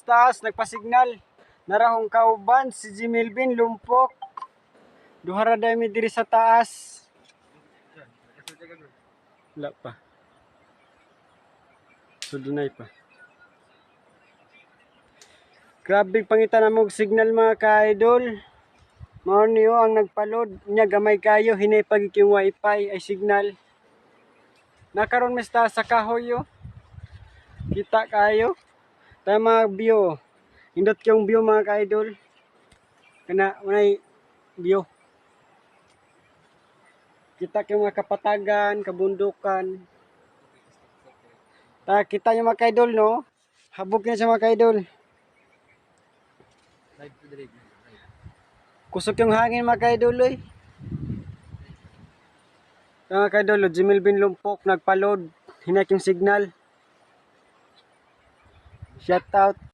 taas nagpasignal. Narahong kauban si Jimilbin lumpok. Duhara dai mi diri sa taas. Wala pa. So dinay pa. Grabe pangitan na mong signal mga ka-idol. Mao niyo ang nagpalod. Nya gamay kayo hinay pagking wifi ay signal. Nakaroon mi sa kahoy yo. Kita kayo. Tama view. Indot yung view mga ka-idol. Kana unay view. Kita yung mga kapatagan, kabundukan. Kita yung mga ka-idol no. Habog na siya mga ka-idol. Kusok yung hangin mga ka-idol eh. Mga ka-idol, Jimilbin lumpok nagpalod. Hinak yung signal. Shout out.